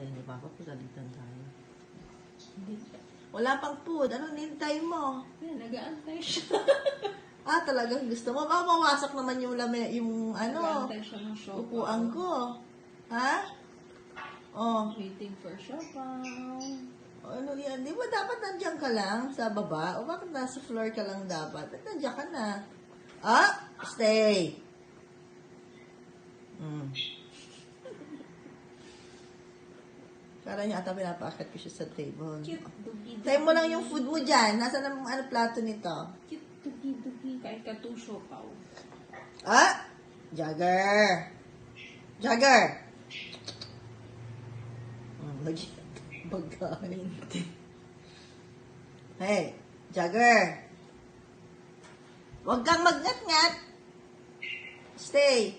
tayo ni Papa, pagalitan tayo. Hindi. Wala pang food. Anong nintay mo? Yan, nag-aantay siya. Talagang gusto mo? Baka mawasak naman yung Nag-aantay siya ng siopaw. upuan ko. Ha? Oh. Waiting for siopaw. Ano yan? Di ba dapat nandiyan ka lang sa baba? O bakit nasa floor ka lang dapat? At nandiyan ka na. Stay. Kala niya ata pinapakit ko siya sa table. Cute, dugi-dugi. Tayo mo lang yung food mo dyan. Nasaan ang plato nito? Cute, dugi-dugi. Kahit ka 2 siopaw. Jagger. Jagger. Lagi. Bagay. Hey, Jagger. Huwag kang magngat-ngat. Stay.